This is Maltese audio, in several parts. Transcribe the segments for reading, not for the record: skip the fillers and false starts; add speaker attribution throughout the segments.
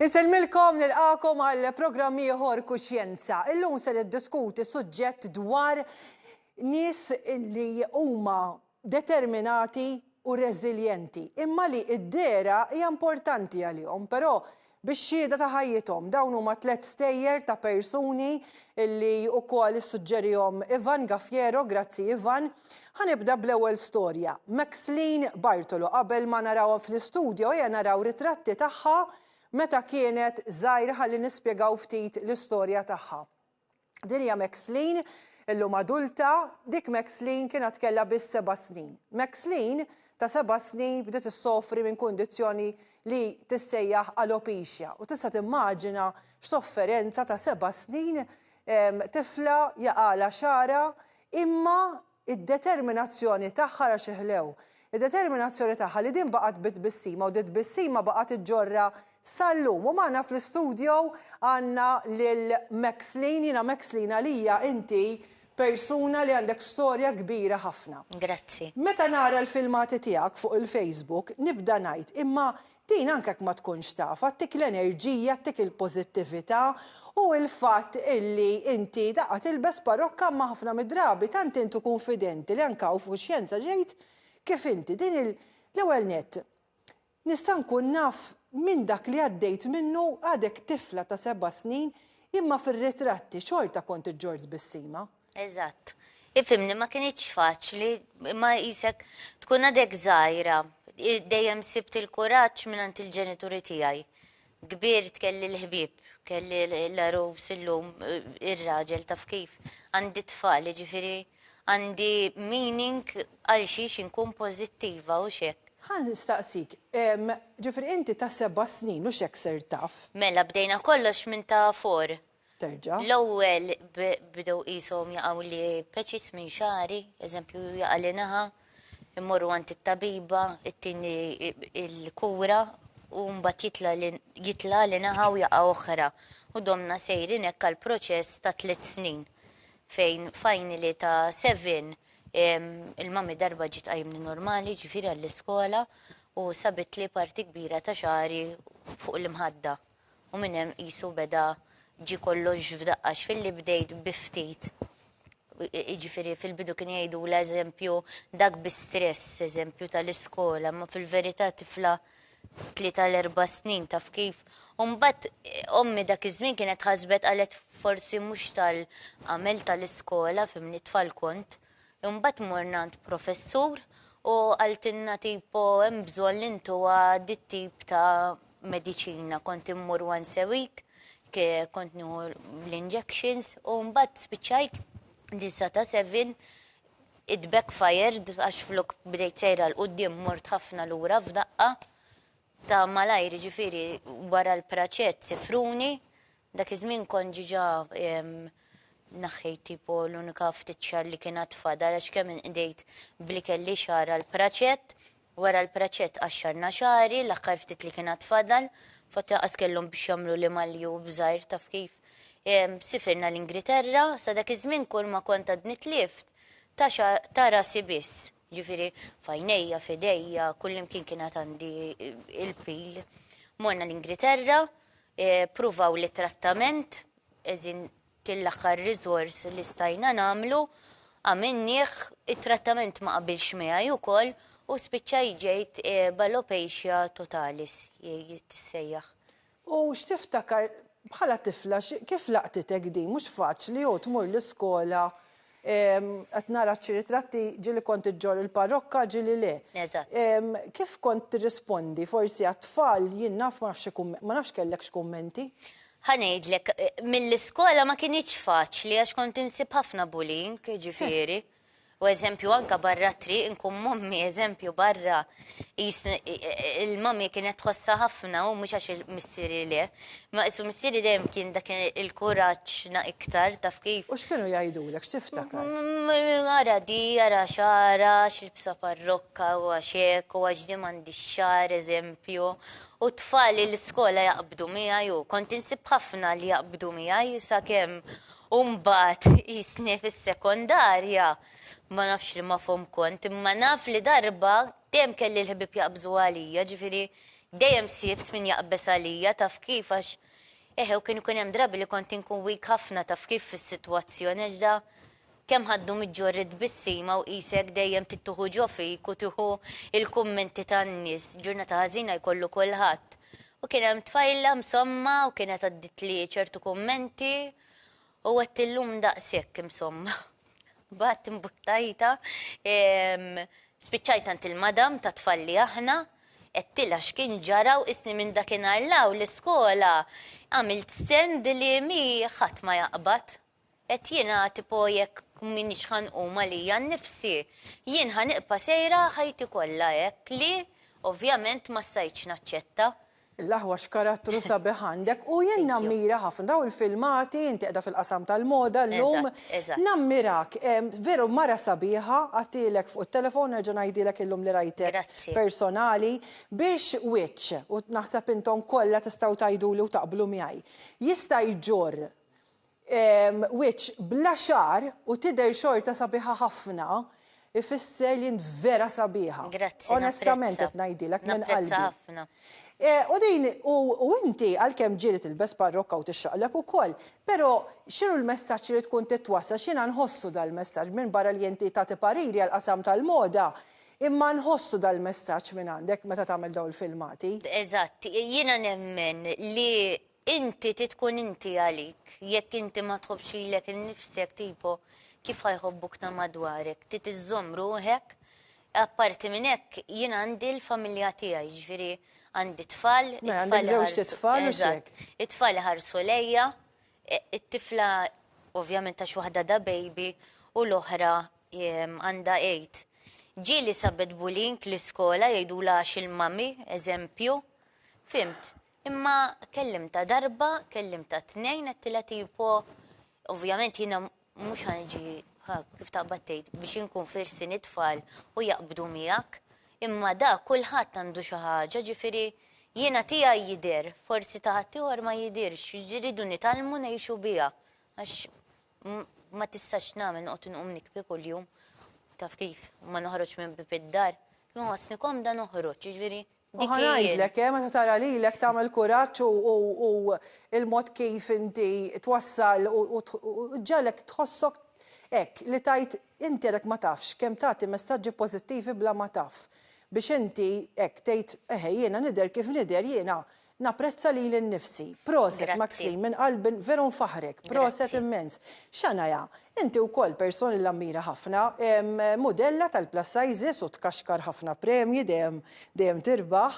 Speaker 1: Iselmilkom nilqakom għal programmi ieħor Kuxjenza. Illum se niddiskuti suġġett dwar nies li huma determinati u reżiljenti. Imma li id-dera hija importanti għalihom, però bix-xhieda ta' ħajjithom dawn huma 3 stejjer ta' persuni li wkoll issuġġerihom Ivan Gaffiero, grazzi Ivan. Ħanibda bl-ewwel storja. Maxline Bartolo, qabel ma narawha fl-istudju hija naraw ritratti tagħha meta kienet żgħira ħalli nispjegaw ftit l-istorja tagħha. Din hija Maxline, illum adulta, dik Maxline kienet kellha biss 7 snin. Maxline ta' 7 snin bdiet issofri minn kundizzjoni li tissejjaħ alopecia u tista' timmaġina x'sofferenza ta' 7 snin tifla jaqala xara imma id-determinazzjoni tagħha xeħlew. Id-determinazzjoni tagħha li din baqgħet bitbissima u dit bissima baqgħet iġġorra sal-lum. U magħna fl-istudju għandna lil Maxline, jiena Maxline għalija inti persuna li għandek storja kbira ħafna.
Speaker 2: Grazzi.
Speaker 1: Meta nara l-filmati tiegħek fuq il-Facebook nibda ngħid imma din anke ma tkunx taf, għattik l-enerġija, għattik il-pożittività u l-fatt illi inti daqqa tilbes parokka ma ħafna mid-drabi tant intu konfidenti li anke fuq xjenza ġejt kif inti din l-ewwel nett. Nista' nkun naf minn dak li għaddejt minnu għadek tifla ta' 7 snin imma fir-ritratti xorta kont iġġorġ bis-sima.
Speaker 2: Eżatt. Ifimni ma kienx faċli, ma jisek tkun għadek żgħira. Dejjem sibt il-kuraġġ mingħand il-ġenituri tiegħi. Kbirt kelli l-ħbieb, kelli l-arus illum ir-raġel taf kif. Għandi tfal, ġifieri għandi meaning għal xiex inkun pożittiva u xek.
Speaker 1: Ħan nistaqsik, ġifieri inti ta' 7 snin u xek ser taf?
Speaker 2: Mela bdejna kollox minn ta' for.
Speaker 1: Terġa'.
Speaker 2: L-ewwel bdew qishom jaqgħu li peċis minn xari, eżempju jaqgħu naħa, immorru għand it-tabiba, it-tieni il-kura u mbagħad jitla li naħa u jaqgħu oħra. U domna sejrin hekk għall-proċess ta' 3 snin fejn finally ta' 7 il-mami darba ġiet qajmni normali ġifieri għall-iskola u sabet li parti kbira ta' xari fuq l-imħadda. U minn hemm qisu beda ġi kollox f'daqqax fil-li bdejt biftit. Ġifieri fil-bidu kien jgħidu l-eżempju dak bi-stress, eżempju tal-iskola, ma fil-verità tifla 3-4 snin taf kif. U mbagħad ommi dak iż-żmien kienet ħasbet qalet forsi mhux tal-għamel tal-iskola fimni tfal kont. Imbagħad morna għand professur u għaltinna tipo hemm bżonn li intu dit tip ta' mediċina kont immur once a week, kont nieħu l-injections u mbagħad spiċċajt li sa ta' 7 it backfired għax flok bdejt sejra l-qudiem mort ħafna lura f'daqqa ta' malajr ġifieri wara l-praċett sifruni dak iż-żmien kont ġiġa naħħejt tipo l-unika ftit xahar li kien tfadal għax kemm inqdejt bli kelli xahar l-praċett, wara l-praċett għaxxarna xahri, l-aħħar ftit li kien tfadal, fattaqas kellhom biex jagħmlu li malju bżgħir taf kif. Sifirna l-Ingilterra, sa dak iż-żmien kull ma kont għadni tlift ta' rasi biss. Ġifieri fajnejja, fidejja, kull imkien kienet għandi il-pil. Morna l-Ingilterra, pruvaw li trattament, eżin kien l-aħħar resource li stajna nagħmlu, għamilnieh it-trattament ma qabilx miegħi wkoll u spiċċaj ġejt b'alopecia totalis jissejjaħ.
Speaker 1: U x'tiftakar bħala tifla kif laqtitek din mhux faċli jew tmur l-iskola qed nara xi ritratti ġieli kont iġġor il-parokka ġieli le.
Speaker 2: Eżatt.
Speaker 1: Kif kont tirrispondi forsi għat-tfal jien naf ma nafx kellek x'kummenti?
Speaker 2: Ħanejdlek, mill-iskola ma kienx faċli għax kont insib ħafna bullying, ġifieri. U eżempju anka barra triq, inkun mommi eżempju barra il-mommi kienet tħossa ħafna u mhux għax il-missieri le. Ma isu missieri dejjem kien dak il-kuraġġ iktar taf kif.
Speaker 1: U x'kienu jgħidulek x'tiftakar?
Speaker 2: Ara di, ara xara, xilbsa parrokka u għaxek u għax di m'għandix xar eżempju. U tfal l-iskola jaqbdu miegħi u kont insib ħafna li jaqbdu miegħi sakemm u mbagħad jisni fis-sekondarja. Ma nafx li ma fhom kont, imma naf li darba dejjem kelli l-ħbib jaqbżu għalija, ġifieri dejjem sibt min jaqbes għalija taf kif għax u kien ikun hemm drabi li kont inkun weak ħafna taf kif fis-sitwazzjoni ġda kemm ħaddu miġġorrid bis-sima u qisek dejjem tittuħu ġofik u tieħu il-kummenti tan-nies ġurnata ħażina jkollu kulħadd. U kien hemm tfajla msomma u kienet għaddit li ċertu kummenti u għedt illum daqshekk insomma. Bat imbuttajta, spiċċajt għand il-madam ta' tfalli aħna, għettila x'kien ġaraw isni minn dakinhar law l-iskola għamilt send li mi ħadd ma jaqbad. Et jiena tipo jekk minix ħanquma li nnifsi, jien ħaniqpa sejra ħajti kollha hekk li ovvjament ma stajtx naċċetta.
Speaker 1: Il-laħwa x'karattru sabiħ għandek u jien nammira ħafna daw il-filmati inti qiegħda fil-qasam tal-moda llum. Nammirak, veru mara sabiħa għatilek fuq it-telefon nerġa' ngħidilek illum li rajtek personali biex wiċċ u naħseb intom kollha tistgħu tgħiduli u taqblu miegħi. Jista' jġor wiċċ bla xar u tidher xorta sabiħa ħafna ifisser li vera sabiħa. Onestament qed ngħidilek minn qalbi. U din, u inti għalkemm ġiet il-bes parrokka u tixxaqlek ukoll, però x'inhu l-messaġġ li tkun titwassal, x'inha nħossu dal-messaġġ minn barra li inti tagħti pariri għall-qasam tal-moda, imma nħossu dal-messaġġ minn għandek meta tagħmel dawn il-filmati.
Speaker 2: Eżatt, jiena nemmen li inti tkun inti għalik, jekk inti ma tħobbx ilek innifsek tipo kif ħajħobbuk ta' madwarek, titiżżomm ruħek, apparti minn hekk jien għandi l-familja tiegħi, ġifieri għandi tfal, it-tfal ħarsu lejja, it-tifla ovvjament ta' waħda da baby u l-oħra għandha 8. Ġieli sabet bullying l-iskola jgħidula xil-mami, eżempju, fimt. Imma kellimta darba, kellimta 2, għattila tipo, ovvjament jiena mhux ħanġi kif taqbad tgħid biex inkun firsi nitfal u jaqbdu miegħek. Imma da kulħadd għandu xi ħaġa, ġifieri jiena tiegħi jidher, forsi ta' ħadd ieħor ma jidirx, jridu nitalmu ngħixu biha. Għax ma tistax nagħmel noqgħod inqum nikbi kuljum. Taf kif, ma noħroġ minn bib id-dar. Jum wasni komda noħroġ, ġifieri dik
Speaker 1: ngħidlek meta tara lilek tagħmel kuraġġ u il-mod kif inti twassal u ġalek tħossok hekk li tajt inti għadek ma tafx kemm tagħti messaġġi pożittivi bla ma taf. Biex inti hekk tgħid jiena nidher kif nidher jiena napprezza lili nnifsi. Proset Maxine minn qalbi veru nfaħrek, proset immens. X'anaja, inti wkoll persuni li ammira ħafna, modella tal-plus sizes u tkaxkar ħafna premji dejjem tirbaħ.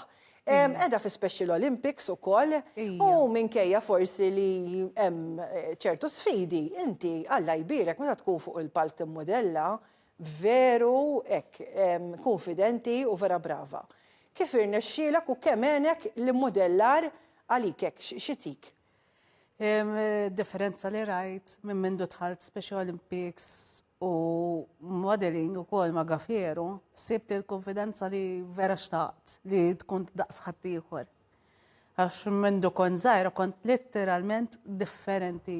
Speaker 1: Edha fi Special Olympics ukoll u minkejja forsi li hemm ċertu sfidi, inti Alla jbirek meta tkun fuq il-palk timmodella veru hekk konfidenti u vera brava. Kif irnexxielek u kemm għenek l-modellar għalik hekk xitik?
Speaker 3: Differenza li rajt minn mindu dħalt Special Olympics u modeling ukoll ma' Gafieru, sibt il-konfidenza li vera xtaqt li tkun daqs ħadd ieħor. Għax mindu kont żgħira kont letteralment differenti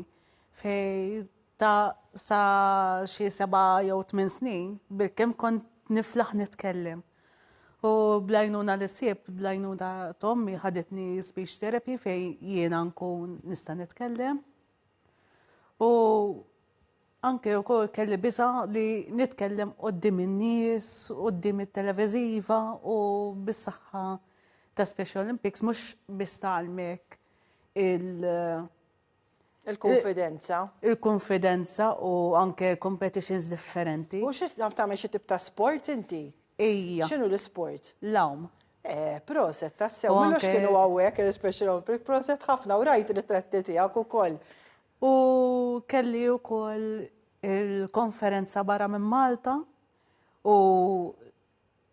Speaker 3: fej ta' sa xi 7 jew 8 snin bil-kemm kont niflaħ nitkellem. U blajnuna li sieb, blajnuna Tommi ħadetni speech therapy fej jiena nkun nista' nitkellem. U anke wkoll kelli biża' li nitkellem quddiem in-nies, quddiem it-televiżiva u bis-saħħa ta' Special Olympics mhux biss tagħlmek
Speaker 1: il-konfidenza.
Speaker 3: Il-konfidenza u anke competitions differenti.
Speaker 1: U tagħmel xi tip ta' sport inti?
Speaker 3: Ejja.
Speaker 1: X'inhu l-isport?
Speaker 3: L-awm.
Speaker 1: Proset tassew. Mhux kienu hawnhekk il-Special Olympics, proset ħafna u rajt it-ritratti tiegħek ukoll.
Speaker 3: U kelli wkoll il-konferenza barra minn Malta u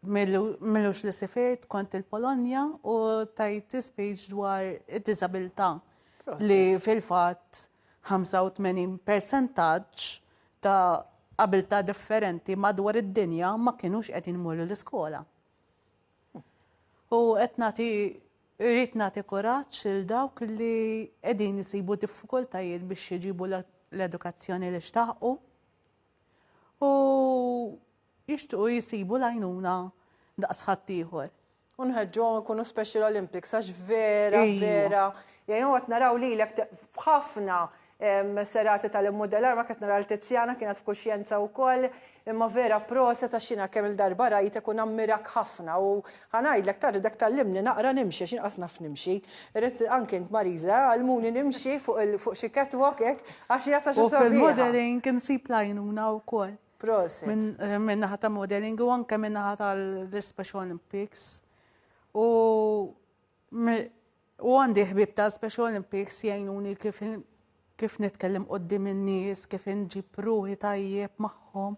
Speaker 3: millux li sifirt kont il-Polonja u tajt speech dwar id-disabilità li fil-fatt 85% ta' abilità differenti madwar id-dinja ma kienux qed imorru l-iskola. U qed irrid nagħti kuraġġ il dawk li qegħdin isibu diffikultajiet biex jiġibu l-edukazzjoni li xtaqu u jixtiequ jisibu l-għajnuna daqs ħadd ieħor.
Speaker 1: Unħedġu kunu Special Olympics, għax vera,
Speaker 3: Ija.
Speaker 1: vera. Jgħinu għat naraw li f'ħafna serati tal-immodelar, ma kħat naraw l-Tiziana kienet f'kuxjenza u koll, imma vera prosa ta' xina kemm il-darba rajt kun ammirak ħafna u ħanajdlek tarri dak tal-limni naqra nimxie, xin qasna f'nimxi. Rrit anke Marisa, għalmuni nimxi fuq xi catwalk għax jasa xi
Speaker 3: U fil-modeling insib lajnuna wkoll.
Speaker 1: Proset.
Speaker 3: Minn naħa ta' modeling u anke minn naħa tal-Special Olympics. U għandi ħbib ta' Special Olympics jgħinuni kif nitkellem qoddim in-nies, kif nġib ruħi tajjeb magħhom,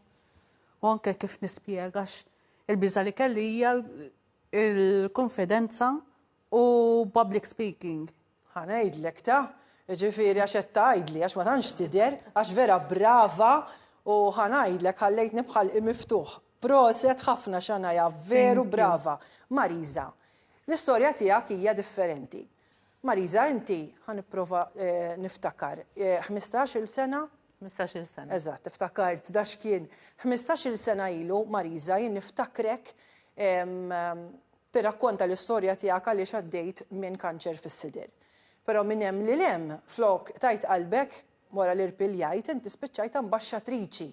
Speaker 3: u anke kif nispjegax il-biża li kelli hija il-konfidenza u public speaking.
Speaker 1: Ħanajdlek ta' ġifieri għax qed tgħidli għax ma tantx tidher, għax vera brava u ħanajdlek ħallejtni bħalqi miftuħ. Proset ħafna xanajja, veru brava. Marisa, l-istorja tiegħek hija differenti. Marisa, inti ħanipprova niftakar 15-il sena?
Speaker 4: 15-il sena.
Speaker 1: Eżatt, tiftakart da x'kien 15-il sena ilu, Marisa, jien niftakrek tirrakkonta l-istorja tiegħek għaliex għaddejt minn kanċer fis-sider. Però minn hemm li hemm flok tajt qalbek wara l-irpiljajt inti spiċċajt ambaxxatriċi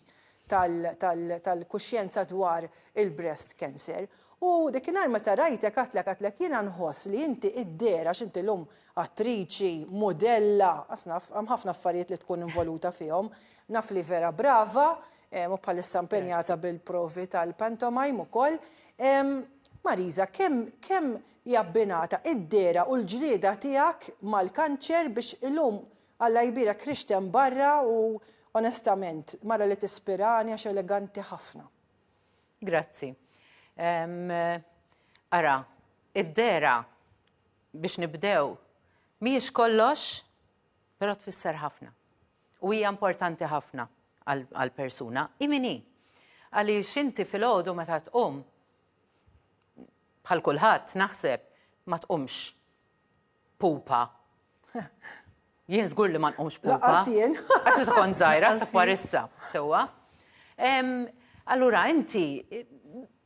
Speaker 1: tal-kuxjenza dwar il-breast cancer. U dikinhar meta rajtek għatlek jiena nħoss li inti id-dera x'inti l-lum attriċi, modella, asnaf, hemm ħafna affarijiet li tkun involuta fihom, naf li vera brava, u bħalissa impenjata bil-provi tal-pantomime ukoll. Marisa, kemm jabbinata id-dera u l-ġlieda tiegħek mal-kanċer biex illum Alla jbira Christian barra u onestament mara li tispirani għax eleganti ħafna.
Speaker 4: Grazzi. Ara, id-dera biex nibdew mhijiex kollox, però tfisser ħafna. U hija importanti ħafna għall-persuna. Imini, għaliex inti fil-għodu meta tqum bħal kulħadd naħseb ma tqumx pupa. Jien żgur li ma nqumx pupa.
Speaker 1: Laqas jien.
Speaker 4: Għax meta kont żgħira sa parissa, sewwa. Allura inti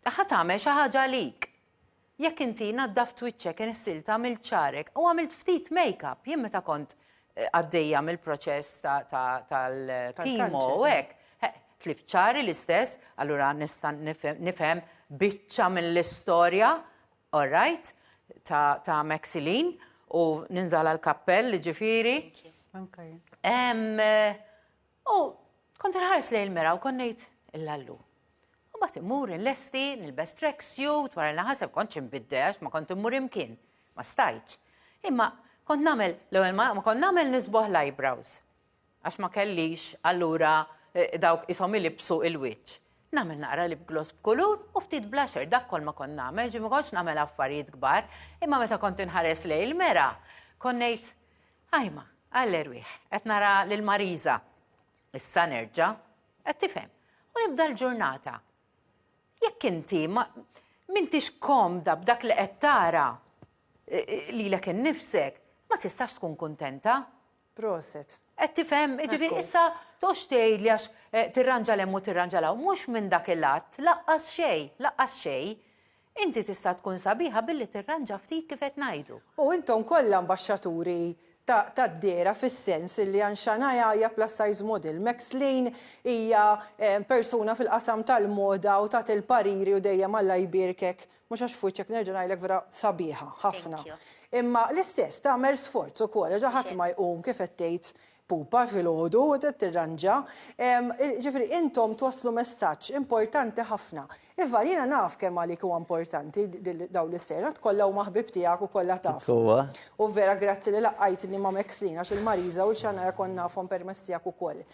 Speaker 4: ħadd tagħmel xi ħaġa għalik. Jekk inti naddaf twiċċek insil tagħmel ċarek u għamilt ftit make-up, jien meta kont għaddejja mill-proċess tal-kimo u hekk, tlif ċari l-istess, allura nista' nifhem biċċa mill-istorja, all right, ta' Maxilin u ninżal l-kappell ġifieri. U kont inħares lejn il-mera u kont ngħid illallu. U bat immur l-esti, nilbes tracksuit, wara l-ħaseb kontx imbiddex, ma kont immur imkien, ma stajċ. Imma kont nagħmel l-ewwel ma kont nagħmel nisboħ l-eyebrows. Għax ma kellix allura dawk ishom ilibsu il-wiċċ. Nagħmel naqra lip gloss b'kulur u ftit blusher, dak kol ma kont nagħmel, ġi ma kontx nagħmel affarijiet kbar, imma meta kont inħares lejn il-mera, kont ngħid, ajma, għall-erwieħ, qed nara lil Marisa. Issa nerġa' qed tifhem. U nibda l-ġurnata. Jekk inti m'intix komda b'dak li qed tara lilek innifsek, ma tistax tkun kuntenta.
Speaker 1: Proset.
Speaker 4: Qed tifhem, ġifieri issa tox tgħidli għax tirranġa hemm u tirranġa law, mhux minn dak il-att, laqqas xejn. Inti tista' tkun sabiħa billi tirranġa ftit kif qed ngħidu.
Speaker 1: U intom kollha ambaxxaturi tad-dera fis-sens li Xanaja hija plus size model. Maxilin hija persuna fil-qasam tal-moda u tat il-pariri u dejjem Alla jbirkek. Mhux għax fuċek nerġa' ngħidlek vera sabiħa ħafna. Imma l-istess tagħmel sforz ukoll, ħadd ma jqum kif qed tgħid pupa fil-ħodu u tirranġa. Ġifieri intom twasslu messaġġ importanti ħafna. Iva, jiena naf kemm għalik huwa importanti dawn l-istejrat kollha huma ħbib tiegħek u kollha taf. U vera grazzi li laqqajtni ma' Maxilin għax il-Marisa u l-Xanaja kon nafhom permezz tiegħek ukoll.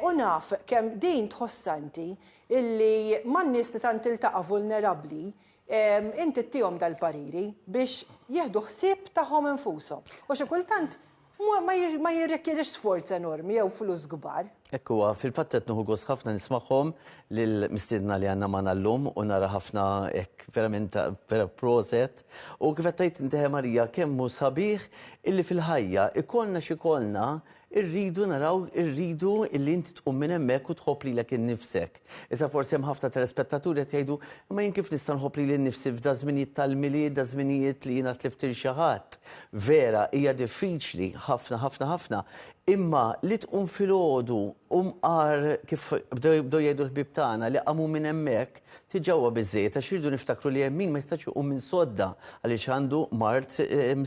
Speaker 1: U naf kemm din tħossanti illi man-nies li tant iltaqa' vulnerabbli inti ttihom dal-pariri biex jieħdu ħsieb tagħhom infushom. U xi kultant ma jirrikjedix sforz enormi jew flus kbar.
Speaker 5: Ekku, fil-fattet nuħu għos ħafna nismaħħom l-mistidna li għanna maħna l-lum u nara ħafna verament vera proset. U kif għattajt intiħe Marija, kemmu sabiħ illi fil-ħajja ikolna xikolna irridu naraw, irridu illi inti tqum minn hemmhekk u tħobbli lek innifsek. Issa forsi hemm ħafna telespettaturi qed jgħidu ma jien kif nista' nħobbli lil nnifsi f'da żminijiet tal-milied, da żminijiet li jiena tlift il xi ħadd. Vera hija diffiċli ħafna. Imma li tqum filgħodu qar kif bdew jgħidu l-ħbib tagħna li qamu minn hemmhekk tiġewwa biżżejjed għax irridu niftakru li hemm min ma jistax iqum minn sodda għaliex għandu mart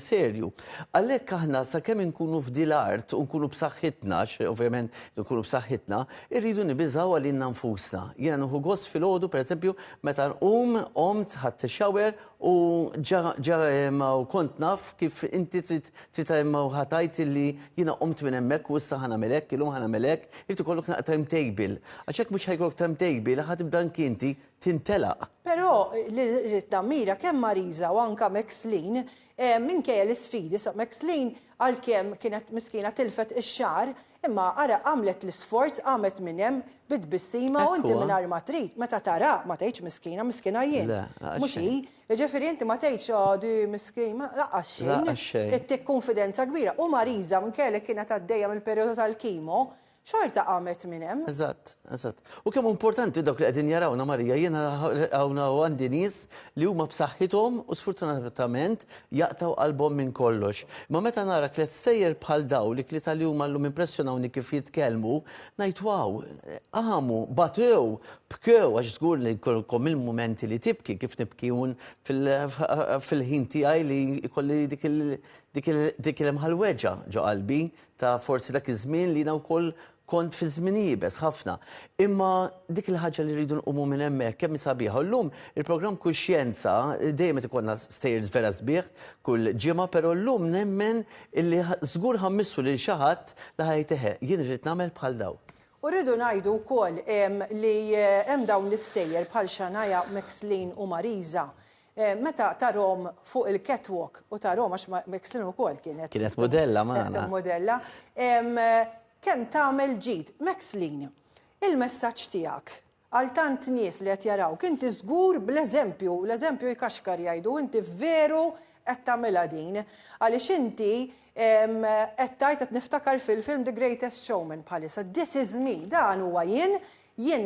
Speaker 5: serju. Għalhekk aħna sakemm inkunu f'dil art u nkunu b'saħħitna, ovvjament nkunu b'saħħitna, irridu nibiżgħu għalina nfusna. Jiena nieħu gost filgħodu pereżempju meta nqum qomt ħadd ix-xawer u kont naf kif inti trid ħatajt li jiena qomt minn hemmhekk u issa ħanamelek, illum ħanamelek, irid ikollok naqra timetable. Għax hekk mhux ħajkollok timetable ħatibda inti tintelaq.
Speaker 1: Però rrid nammira kemm Marisa u anke Maxline minkejja l-isfidi sa Maxline għalkemm kienet miskina tilfet ix-xahar imma ara għamlet l-isforz għamet minn hemm bid-bissima u inti mingħajr ma trid meta tara ma tgħidx miskina jien. Mhux hi, jiġifieri inti ma tgħidx di miskina laqqas xejn. Ittik konfidenza kbira. U Marisa minkejja li kienet għaddejja mill-perjodu tal-kimo xorta għamet minn hemm.
Speaker 5: Eżatt. U kemm importanti dawk li qegħdin jarawna Marija, jiena hawnna għandi nies li huma b'saħħithom u sfortunatament jaqtaw qalbhom minn kollox. Ma meta nara klet sejjer bħal daw li klieta li huma llum impressjonawni kif jitkellmu, ngħid wow, għamu, batew, bkew għax żgur li jkollkom il-mumenti li tibki kif nibki fil-ħin tiegħi li jkolli dik il-mħalweġa ġo qalbi ta' forsi dak iż-żmien li wkoll kont fi żmien jibes ħafna. Imma dik il-ħaġa li rridu nqumu minn hemmhekk kemm sabiħa. Llum il-programm Kuxjenza dejjem qed ikollna stejrs vera sbieħ kull ġimgħa, però llum nemmen illi żgur ħammissu lil xi ħadd li ħajteħe jien irrid nagħmel bħal daw.
Speaker 1: U rridu ngħidu wkoll li hemm dawn l-istejjer bħal Xanaja, Maxline u Marisa. Meta tarom fuq il-catwalk u tarom għax Maxline ukoll kienet
Speaker 5: modella magħna.
Speaker 1: Modella. Kemm tagħmel ġid. Maxline, il-messaġġ tiegħek għal tant nies li qed jarawk inti żgur bl-eżempju, l-eżempju jkaxkar jgħidu inti veru qed tagħmilha din għaliex inti qed tgħid qed niftakar fil-film The Greatest Showman bħalissa. This is me, dan huwa jien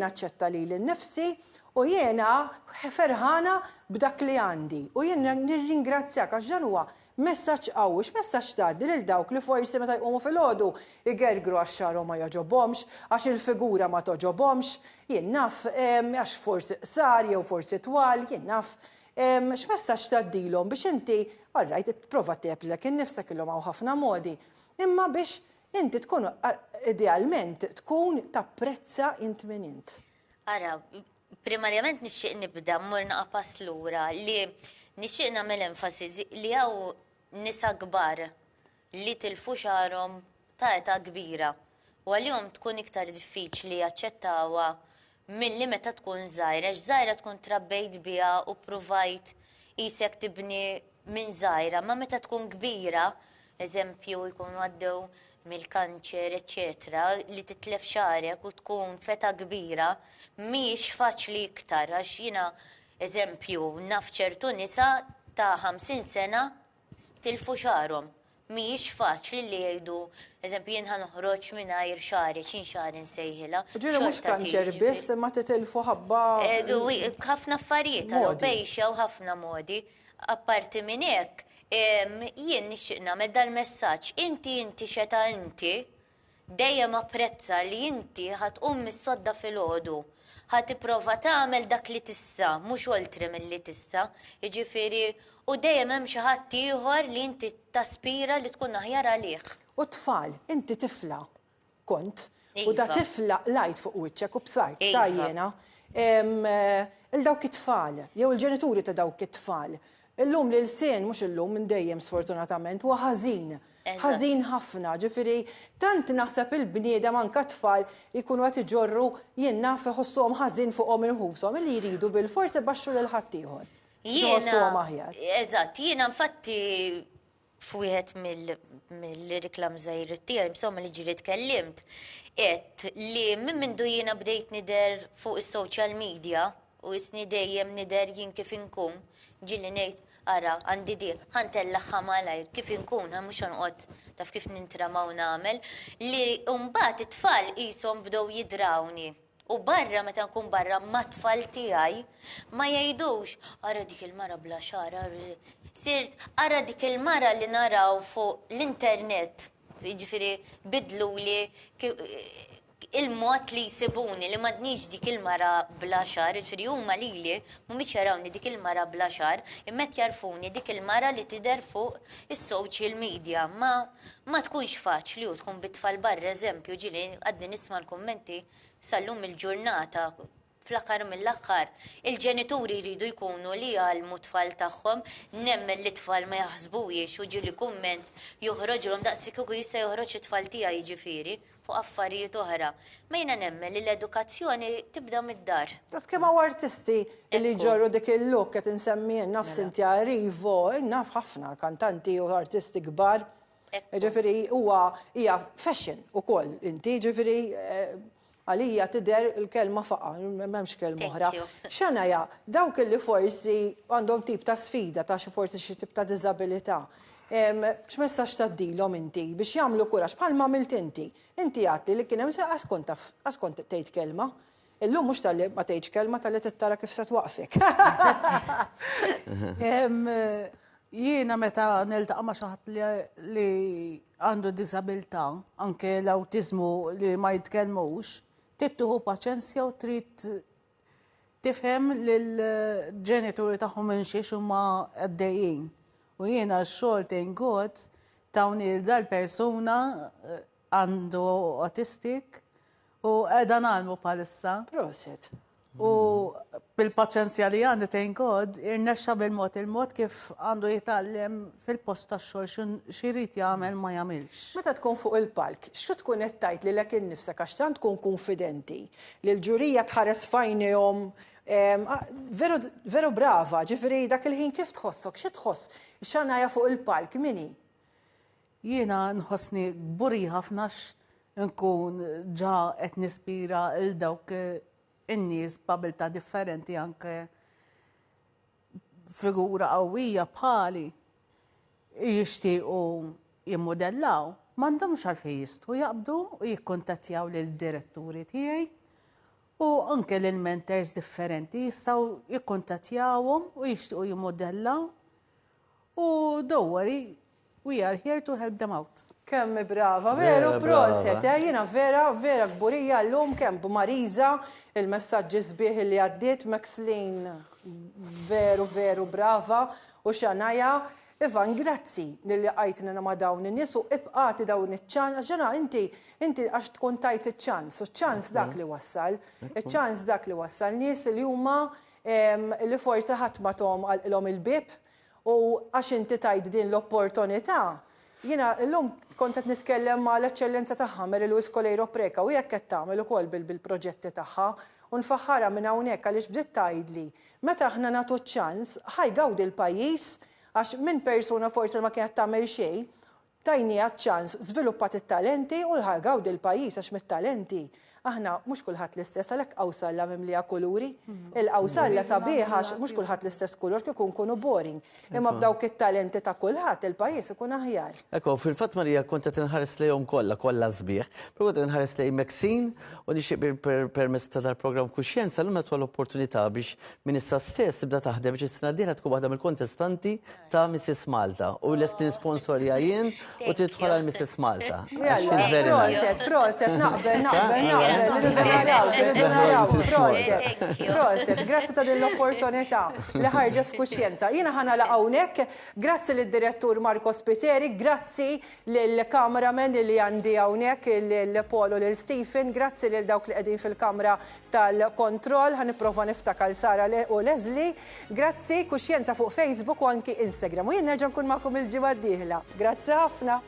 Speaker 1: naċċetta lili nnifsi u jiena ferħana b'dak li għandi. U jien nirringrazzjak għax dan huwa messaġġ qawwi, messaġġ tgħaddi lil dawk li forsi meta jqumu filgħodu igergru għax xarhom ma joġobhomx, għax il-figura ma toġobhomx, jien naf għax forsi qsar jew forsi twal, jien naf x'messaġġ tgħaddilhom biex inti orrajt tipprova teplek innifsek illum hawn ħafna modi. Imma biex inti tkun idealment tkun tapprezza int min int.
Speaker 2: Ara, primarjament nixtieq nibda mmur naqpas lura li nixtieq nagħmel enfasi li hawn nisa kbar li tilfu xarhom ta' età kbira u għalihom tkun iktar diffiċli jaċċettawha milli meta tkun żgħira, żgħira tkun trabbejt biha u provajt isek tibni minn żgħira, ma meta tkun kbira, eżempju jkunu għaddew mill-kanċer, eċetera, li titlef xarek u tkun feta kbira, mhix faċli iktar għax jiena eżempju naf ċertu nisa ta' 50 sena tilfu xarhom. Mhijiex faċli li jgħidu, eżempju jien ħanoħroġ mingħajr xari, x'in xari nsejħilha.
Speaker 1: Ġieli mhux kanċer biss ma titilfu ħabba.
Speaker 2: Ħafna affarijiet għalbejxa u ħafna modi. Apparti minn hekk, jien nixtieq nagħmel dal-messaġġ, inti xeta inti dejjem apprezza li inti ħatqum mis-sodda filgħodu. Ħatipprova tagħmel dak li tista', mhux oltre milli tista', jiġifieri u dejjem hemm xi ħadd ieħor li inti taspira li tkun aħjar għalih.
Speaker 1: U tfal, inti tifla kont, u da tifla lajt fuq wiċċek u b'sajt ta' jiena. Il-dawk it-tfal, jew il-ġenituri ta' dawk it-tfal. Illum li l-sen, mhux illum minn dejjem sfortunatament, huwa ħażin. Ħażin ħafna, ġifieri tant naħseb il-bniedem anke tfal jkunu qed iġorru jien naf iħossuhom ħażin fuqhom inħushom illi jridu bil-forsi baxxu lil ħadd ieħor.
Speaker 2: Jiena, eżatt, jiena infatti f'wieħed mill-riklam żgħir tiegħi, insomma li ġiri tkellimt, qed li minn mindu jiena bdejt nider fuq is-social media u isni dejjem nider jien kif inkun, ġilli ngħid ara għandi di ħantellaħħa malajr kif inkun, mhux ħanqod taf kif nintramaw nagħmel, li mbagħad it-tfal qishom bdew jidrawni. U barra, meta nkun barra ma' tfal tiegħi, ma jgħidux, ara dik il-mara bla xara, sirt, ara dik il-mara li naraw fuq l-internet, ġifiri bidlu li il-mod li jisibuni li madniġ dik il-mara bla xar, ġifiri huma lili, mhumiex jarawni dik il-mara bla xar, immet jarfuni dik il-mara li tidher fuq is-social media. Ma tkunx faċli u tkun bit-tfal barra, eżempju, ġili għaddi nisma' l-kommenti sal-lum il-ġurnata, fl-aħħar mill-aħħar, il-ġenituri jridu jkunu li għalmu tfal tagħhom, nemmen li tfal ma jaħsbujiex u ġili kumment joħroġlhom daqsik ukoll jista' joħroġ it-tfal tiegħi jiġifieri fuq affarijiet oħra. Ma jiena nemmen li l-edukazzjoni tibda mid-dar.
Speaker 1: Tas kemm hawn artisti li ġorru dik il-look qed insemmi naf Cynthia Erivo, naf ħafna kantanti u artisti kbar. Ġifieri huwa hija fashion ukoll inti ġifieri għalija tidher il-kelma faqa, m'hemmx kelma oħra. X'għanajja, dawk li forsi għandhom tip ta' sfida ta' xi forsi xi tip ta' diżabilità. X'messaġġ tgħaddilhom inti biex jagħmlu kuraġġ bħalma għamilt inti. Inti għadli li kien hemm għaskont tgħid kelma. Illum mhux tal-li ma tgħidx kelma tal-li tittara kif se twaqfek.
Speaker 3: Jiena meta niltaqa' ma' xi ħadd li għandu diżabilità, anke l-awtiżmu li ma jitkellmux, tittuħu paċenzja u trid tifhem lill-ġenituri tagħhom minn xiex huma għaddejjin. U jiena x-xogħol thank God tawni dal-persuna għandu autistic u qiegħda nagħmlu bħalissa.
Speaker 1: Proset.
Speaker 3: U bil-paċenzja li għandi thank God, irnexxa bil-mod il-mod kif għandu jitgħallem fil-post tax-xogħol x'irid jagħmel ma jagħmilx.
Speaker 1: Meta tkun fuq il-palk, x'trid tkun qed tgħid lilek innifsek għax tant tkun konfidenti li l-ġurija tħares fajnihom veru brava, ġifieri dak il-ħin kif tħossok, xi tħoss x'għanajja fuq il-palk mini?
Speaker 3: Jiena nħossni gburi ħafna nkun ġa qed nispira il dawk in-nies b'abilta differenti anke figura qawwija bħali jixtiequ jimmodellaw, m'għandhomx għalfejn jistgħu jaqbdu u jikkuntattjaw lill-diretturi tiegħi u anke lill-mentors differenti jistgħu jikkuntattjawhom u jixtiequ jimmodellaw u don't worry, we are here to help them out.
Speaker 1: Kemm brava, veru proset, jiena vera gburija llum kemm Marisa, il-messaġġi sbieħ li għaddiet, Maxlin veru brava u Xanajja. Ivan, grazzi li għajtna ma dawn in-nies u ibqati dawn iċ-ċans, ġana inti għax tkun tajt iċ-ċans, u ċ-ċans dak li wassal, iċ-ċans dak li wassal nies li huma li forsi ħadd ma tom għalhom il-bib u għax inti tajt din l-opportunità. Jiena llum kont qed nitkellem ma' l-eċċellenza tagħha Mary Louise Colero Preka u jekk qed tagħmel ukoll bil-proġetti tagħha u nfaħħarha minn hawnhekk għaliex bdiet tgħidli meta aħna nagħtu ċ-ċans ħajgawdi l-pajjiż għax minn persuna forsi ma kienet tagħmel xejn tajniha ċ-ċans żviluppat it-talenti u ħajgawdi l-pajjiż għax mit-talenti aħna mhux kulħadd l-istess għalhekk qawsalla mimlija kuluri. Il-qawsalla sabiħa mhux kulħadd l-istess kulur kif ikunu boring. Imma b'dawk it-talenti ta' kulħadd il-pajjiż ikun aħjar.
Speaker 5: Ekku, fil-fatt Marija kont qed inħares lejhom kollha sbieħ, però kont inħares lej Maxine u nixtieq permezz tal-programm Kuxjenza llum qed l-opportunità biex minn issa stess tibda taħdem biex is-sena d-dieħla tkun waħda mill-kontestanti ta' Mrs. Malta u lest nisponsorja jien u tidħol għal Mrs. Malta.
Speaker 1: Proset, naqbel. Proset, grazzi ta' din l-opportunità li ħarġet f'Kuxjenza. Jiena ħana hawnhekk, grazzi lid-direttur Marco Spiteri, grazzi lill-kameramen li għandi hawnhekk, lil-Polo, lil Stephen, grazzi lil dawk li qegħdin fil-kamra tal-kontroll, ħanipprova niftakar Sara u Leslie, grazzi Kuxjenza fuq Facebook u anki Instagram. U jien nerġa' nkun magħkom il-ġimgħa d-dieħla. Grazzi ħafna.